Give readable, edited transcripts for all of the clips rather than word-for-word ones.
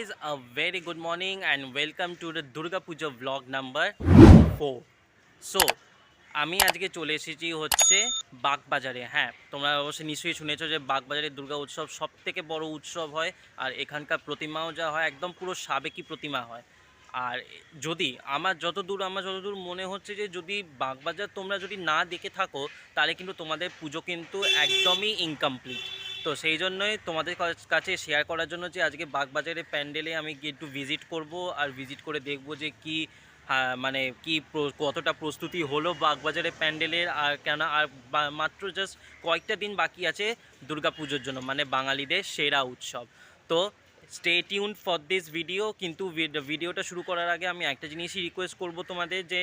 guys, a very good morning and welcome to the Durga Puja vlog number 4. So, আমি আজকে চলে এসেছি হচ্ছে বাগবাজারে। হ্যাঁ, তোমরা অবশ্যই নিশ্চয়ই শুনেছো যে বাগবাজারের দুর্গা উৎসব সবথেকে বড় উৎসব হয়। আর এখানকার প্রতিমাও যা হয় একদম পুরো সাবেকি প্রতিমা হয়। আর যদি আমার যতদূর মনে হচ্ছে যে যদি বাগবাজার তোমরা যদি না দেখে থাকো তাহলে কিন্তু তোমাদের পুজো কিন্তু একদমই ইনকমপ্লিট। তো সেই জন্যই তোমাদের কাছে শেয়ার করার জন্য যে আজকে বাগবাজারের প্যান্ডেলে আমি গিয়ে একটু ভিজিট করব আর ভিজিট করে দেখব যে কি মানে কি কতটা প্রস্তুতি হলো বাগবাজারের প্যান্ডেলের। আর কেন আর মাত্র জাস্ট কয়েকটা দিন বাকি আছে দুর্গা পুজোর জন্য, মানে বাঙালিদের সেরা উৎসব। তো stay tuned for this video. কিন্তু ভিডিওটা শুরু করার আগে আমি একটা জিনিসই রিকোয়েস্ট করব তোমাদের, যে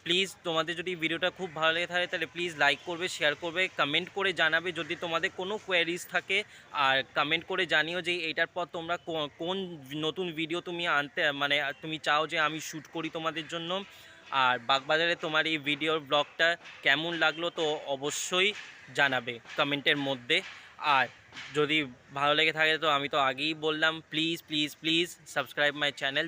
প্লিজ তোমাদের যদি ভিডিওটা খুব ভালো লেগে থাকে তাহলে প্লিজ লাইক করবে, শেয়ার করবে, কমেন্ট করে জানাবে যদি তোমাদের কোনো কোয়ারিজ থাকে। আর কমেন্ট করে জানিও যে এইটার পর তোমরা কোন নতুন ভিডিও তুমি আনতে মানে তুমি চাও যে আমি শ্যুট করি তোমাদের জন্য। আর বাগবাজারে তোমার এই ভিডিওর ব্লগটা কেমন লাগলো তো অবশ্যই জানাবে কমেন্টের মধ্যে। আর যদি ভালো লেগে থাকে তো আমি তো আগেই বললাম, please please please subscribe my channel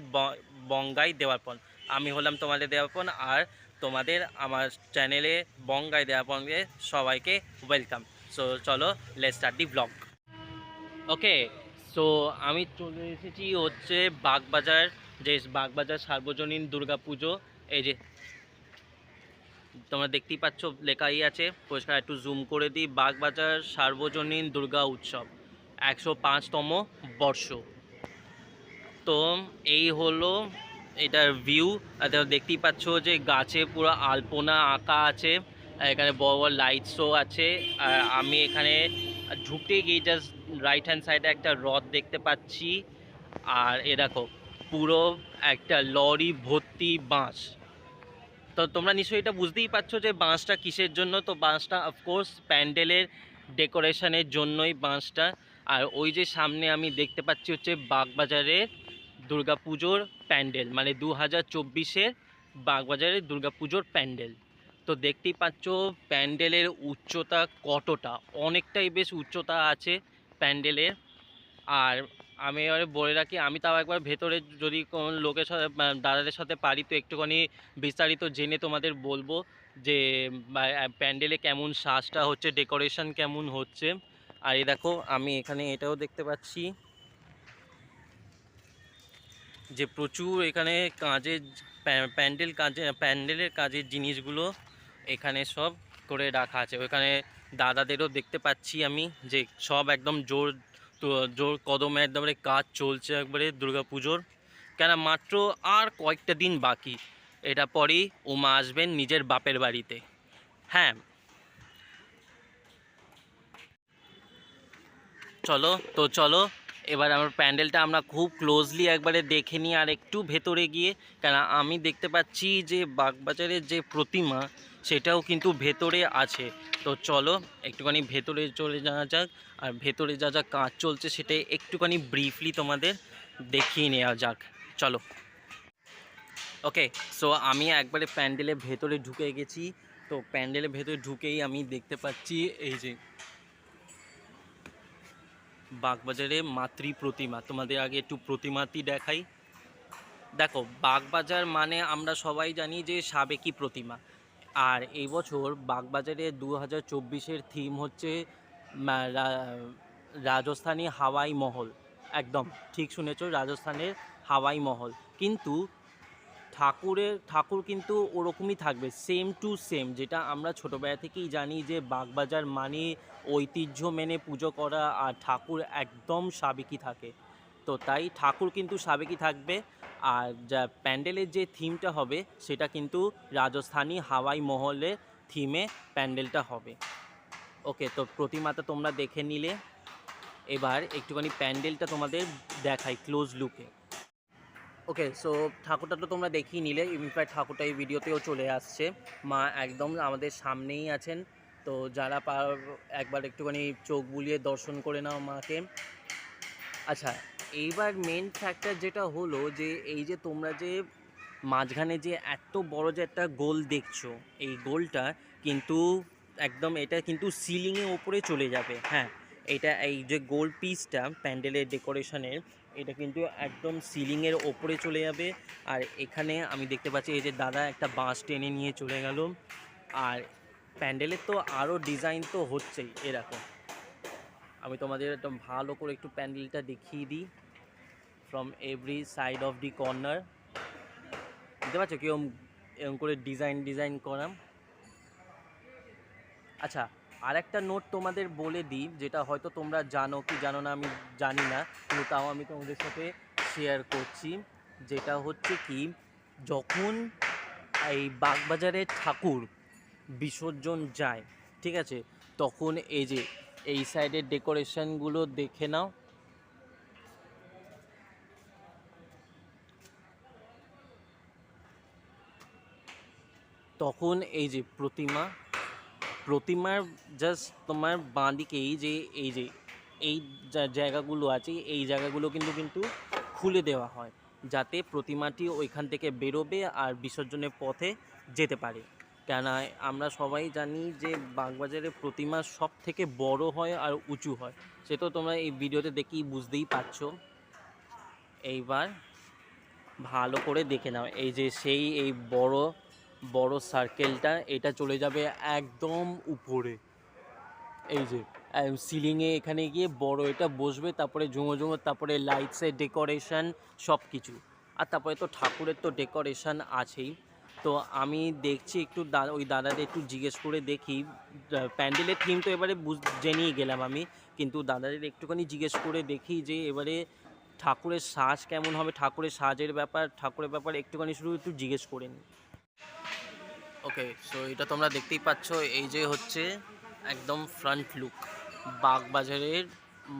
বঙ্গাই দেওয়ারপন। আমি হলাম তোমাদের দেওয়ারপন, আর তোমাদের আমার চ্যানেলে বঙ্গাই দেওয়ারপনকে সবাইকে ওয়েলকাম। সো চলো let's start the blog. Okay, so আমি চলে এসেছি হচ্ছে বাগবাজার, যে বাগবাজার সার্বজনীন দুর্গা পুজো। এই যে তোমরা দেখতেই পাচ্ছ লেখাই আছে পরিষ্কার, একটু জুম করে দিই। বাগবাজার সার্বজনীন দুর্গা উৎসব 105তম বর্ষ। তো এই হলো এটার ভিউ। দেখতেই পাচ্ছ যে গাছে পুরো আলপনা আঁকা আছে, এখানে বড় বড় লাইট শো আছে। আর আমি এখানে ঢুকতে গিয়ে জাস্ট রাইট হ্যান্ড সাইডে একটা রথ দেখতে পাচ্ছি। আর এ দেখো পুরো একটা লরি ভর্তি বাঁশ। তো তোমরা নিশ্চয়ই এটা বুঝতেই পারছো যে বাঁশটা কিসের জন্য। তো বাঁশটা অফকোর্স প্যান্ডেলের ডেকোরেশনের জন্যই বাঁশটা। আর ওই যে সামনে আমি দেখতে পাচ্ছি হচ্ছে বাগবাজারের দুর্গাপুজোর প্যান্ডেল, মানে 2024-এর বাগবাজারের দুর্গাপুজোর প্যান্ডেল। তো দেখতেই পাচ্ছ প্যান্ডেলের উচ্চতা কতটা, অনেকটাই বেশ উচ্চতা আছে প্যান্ডেলের। আর আমি এবারে বলে রাখি, আমি তাও একবার ভেতরে যদি কোনো লোকের সাথে দাদাদের সাথে পারি তো একটুখানি বিস্তারিত জেনে তোমাদের বলবো যে প্যান্ডেলে কেমন সাজটা হচ্ছে, ডেকোরেশন কেমন হচ্ছে। আর এই দেখো আমি এখানে এটাও দেখতে পাচ্ছি যে প্রচুর এখানে কাজের প্যান্ডেলের কাজের জিনিসগুলো এখানে সব করে রাখা আছে। ওখানে দাদাদেরও দেখতে পাচ্ছি আমি যে সব একদম জোর কদমে একবারে কাজ চলছে একবারে দুর্গাপুজোর। কেন মাত্র আর কয়েকটা দিন বাকি, এটা পরেই উমা আসবেন নিজের বাপের বাড়িতে। হ্যাঁ, চলো এবার আমার প্যান্ডেলটা আমরা খুব ক্লোজলি একবারে দেখে নিই আর একটু ভেতরে গিয়ে। কেন আমি দেখতে পাচ্ছি যে বাগবাজারের যে প্রতিমা সেটাও কিন্তু ভেতরে আছে। তো চলো একটুখানি ভেতরে চলে যাওয়া যাক, আর ভেতরে যা যা কাজ চলছে সেটা একটুখানি ব্রিফলি তোমাদের দেখিয়ে নেওয়া যাক। চলো। ওকে, সো আমি একবারে প্যান্ডেলের ভেতরে ঢুকে গেছি। তো প্যান্ডেলের ভেতরে ঢুকেই আমি দেখতে পাচ্ছি এই যে বাগবাজারে মাতৃ প্রতিমা। তোমাদের আগে একটু প্রতিমাটি দেখাই। দেখো বাগবাজার মানে আমরা সবাই জানি যে সাবেকি প্রতিমা। আর এই বছর বাগবাজারে 2024-এর থিম হচ্ছে রাজস্থানী হাওয়াই মহল। একদম ঠিক শুনেছো, রাজস্থানের হাওয়াই মহল। কিন্তু ঠাকুর কিন্তু ওরকমই থাকবে, সেম টু সেম, যেটা আমরা ছোটোবেলা থেকেই জানি যে বাগবাজার মানে ঐতিহ্য মেনে পুজো করা, আর ঠাকুর একদম সাবেকি থাকে। তো তাই ঠাকুর কিন্তু সাবেকি থাকবে। আর যা প্যান্ডেলের যে থিমটা হবে সেটা কিন্তু রাজস্থানী হাওয়াই মহলের থিমে প্যান্ডেলটা হবে। ওকে, তো প্রতিমাটা তোমরা দেখে নিলে, এবার একটুখানি প্যান্ডেলটা তোমাদের দেখাই ক্লোজ লুকে। ওকে, সো ঠাকুরটা তো তোমরা দেখিয়ে নিলে, ইনফ্যাক্ট ঠাকুরটা এই ভিডিওতেও চলে আসছে। মা একদম আমাদের সামনেই আছেন। তো যারা একবার একটুখানি চোখ বুলিয়ে দর্শন করে নাও মাকে। আচ্ছা, এইবার মেন ফ্যাক্টর যেটা হলো যে এই যে তোমরা যে মাঝখানে যে এত বড় যে একটা গোল দেখছো, এই গোলটা কিন্তু একদম এটা কিন্তু সিলিংয়ের ওপরে চলে যাবে। হ্যাঁ, এইটা এই যে গোল পিসটা প্যান্ডেলের ডেকোরেশনের, এটা কিন্তু একদম সিলিংয়ের ওপরে চলে যাবে। আর এখানে আমি দেখতে পাচ্ছি এই যে দাদা একটা বাঁশ টেনে নিয়ে চলে গেল। আর প্যান্ডেলের তো আরও ডিজাইন তো হচ্ছেই এরকম। আমি তোমাদের একদম ভালো করে একটু প্যান্ডেলটা দেখিয়ে দিই from every side of the corner. বুঝতে পারছো কিরকম এরকম করে ডিজাইন করা। আচ্ছা, আর একটা নোট তোমাদের বলে দিই, যেটা হয়তো তোমরা জানো কি জানো না আমি জানি না, কিন্তু তাও আমি তোমাদের সাথে শেয়ার করছি। যেটা হচ্ছে কি, যখন এই বাগবাজারের ঠাকুর বিসর্জন যায়, ঠিক আছে, তখন এই যে এই সাইডের ডেকোরেশনগুলো দেখে নাও। তখন এই যে প্রতিমার জাস্ট তোমার বাঁ দিকে এই জায়গাগুলো আছে, এই জায়গাগুলো কিন্তু খুলে দেওয়া হয়, যাতে প্রতিমাটি ওইখান থেকে বেরোবে আর বিসর্জনের পথে যেতে পারে। কেন আমরা সবাই জানি যে বাগবাজারের প্রতিমা সব থেকে বড় হয় আর উঁচু হয়, সে তো তোমরা এই ভিডিওতে দেখেই বুঝতেই পারছো। এইবার ভালো করে দেখে নাও, এই যে সেই এই বড় বড় সার্কেলটা, এটা চলে যাবে একদম উপরে। এই যে সিলিংয়ে এখানে গিয়ে বড় এটা বসবে, তারপরে ঝুমো, তারপরে লাইটসের ডেকোরেশন সব কিছু। আর তারপরে তো ঠাকুরের তো ডেকোরেশন আছেই। তো আমি দেখছি একটু ওই দাদাদের একটু জিজ্ঞেস করে দেখি। প্যান্ডেলের থিম তো এবারে জেনেই গেলাম আমি, কিন্তু দাদাদের একটুখানি জিজ্ঞেস করে দেখি যে এবারে ঠাকুরের সাজ কেমন হবে, ঠাকুরের ঠাকুরের ব্যাপার একটুখানি শুধু একটু জিজ্ঞেস করে নিই। ওকে, সো এটা তোমরা দেখতেই পাচ্ছ, এই যে হচ্ছে একদম ফ্রন্ট লুক বাগবাজারের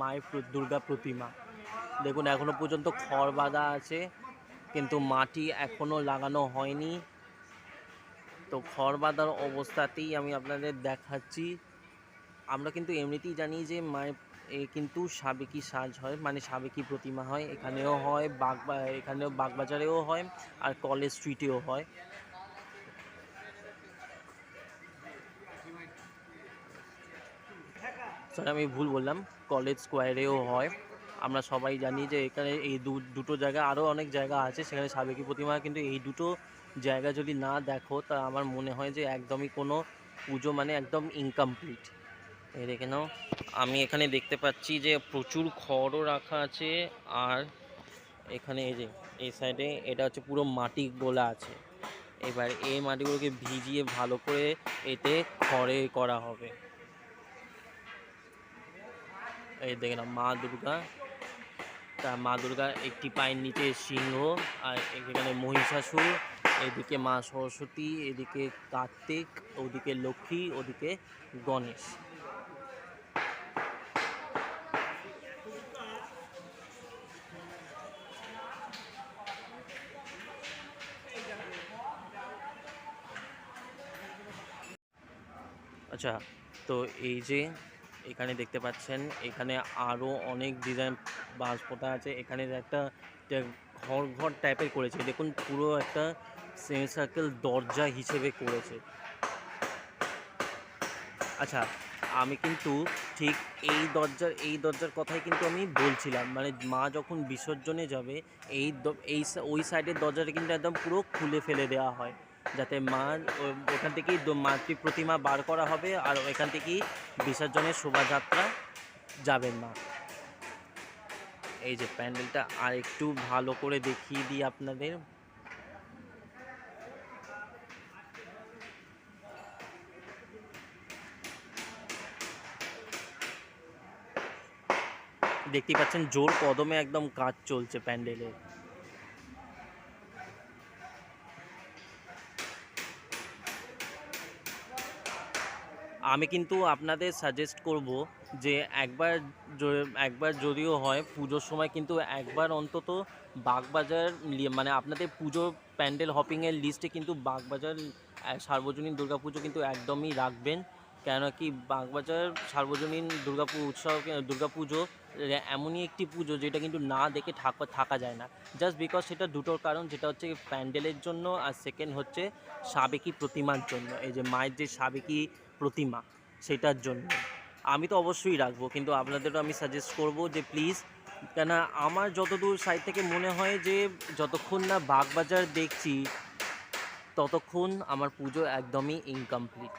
মায়ের দুর্গা প্রতিমা। দেখুন এখনও পর্যন্ত খড় বাঁধা আছে, কিন্তু মাটি এখনও লাগানো হয়নি। তো খড় বাঁধার অবস্থাতেই আমি আপনাদের দেখাচ্ছি। আমরা কিন্তু এমনিতেই জানি যে মায়ের কিন্তু সাবেকি সাজ হয়, মানে সাবেকি প্রতিমা হয়, এখানেও হয় এখানেও বাগবাজারেও হয়, আর কলেজ স্ট্রিটেও হয়। স্যার আমি ভুল বললাম, কলেজ স্কোয়ারেও হয়। আমরা সবাই জানি যে এখানে এই দুটো জায়গা, আরও অনেক জায়গা আছে সেখানে সাবেকি প্রতিমা, কিন্তু এই দুটো জায়গা যদি না দেখো তা আমার মনে হয় যে একদমই কোনো পুজো মানে একদম ইনকমপ্লিট। এই দেখে নাও, আমি এখানে দেখতে পাচ্ছি যে প্রচুর খড়ও রাখা আছে। আর এখানে এই যে এই সাইডে এটা হচ্ছে পুরো মাটি গোলা আছে। এবার এই মাটিগুলোকে ভিজিয়ে ভালো করে এতে খড়ে করা হবে। এই দেখে নাও মা দুর্গা একটি পায়ের নিচে সিংহ, আর এখানে মহিষাসুর, এদিকে মা সরস্বতী, এদিকে কার্তিক, ওদিকে লক্ষ্মী, ওদিকে গণেশ। আচ্ছা, তো এই যে এখানে দেখতে পাচ্ছেন, এখানে আরও অনেক ডিজাইন বাঁশ পোতা আছে। এখানে একটা ঘর টাইপের করেছে, দেখুন পুরো একটা সেমি সার্কেল দরজা হিসেবে করেছে। আচ্ছা, আমি কিন্তু ঠিক এই দরজার কথাই কিন্তু আমি বলছিলাম, মানে মা যখন বিসর্জনে যাবে ওই সাইডের দরজাটা কিন্তু একদম পুরো খুলে ফেলে দেওয়া হয়, যাতে মা ওখান থেকেই মাতৃ প্রতিমা বার করা হবে, আর ওইখান থেকেই বিসর্জনের শোভাযাত্রা যাবেন মা। এই যে প্যান্ডেলটা আর একটু ভালো করে দেখিয়ে দিই আপনাদের। দেখতেই পাচ্ছেন জোর কদমে একদম কাজ চলছে প্যান্ডেলের। আমি কিন্তু আপনাদের সাজেস্ট করব যে একবার যদিও হয় পুজোর সময়, কিন্তু একবার অন্তত বাগবাজার মানে আপনাদের পুজো প্যান্ডেল হপিংয়ের লিস্টে কিন্তু বাগবাজার সার্বজনীন দুর্গাপুজো কিন্তু একদমই রাখবেন। কেন কি বাগবাজার সার্বজনীন দুর্গাপুজো এমনই একটি পুজো যেটা কিন্তু না দেখে থাকা যায় না, জাস্ট বিকজ সেটা দুটোর কারণ, যেটা হচ্ছে প্যান্ডেলের জন্য, আর সেকেন্ড হচ্ছে সাবেকি প্রতিমার জন্য, এই যে মায়ের যে সাবেকি প্রতিমা সেটার জন্য। আমি তো অবশ্যই রাখবো, কিন্তু আপনাদেরও আমি সাজেস্ট করব যে প্লিজ, কেন আমার যতদূর সাইড থেকে মনে হয় যে যতক্ষণ না বাগবাজার দেখছি ততক্ষণ আমার পুজো একদমই ইনকমপ্লিট।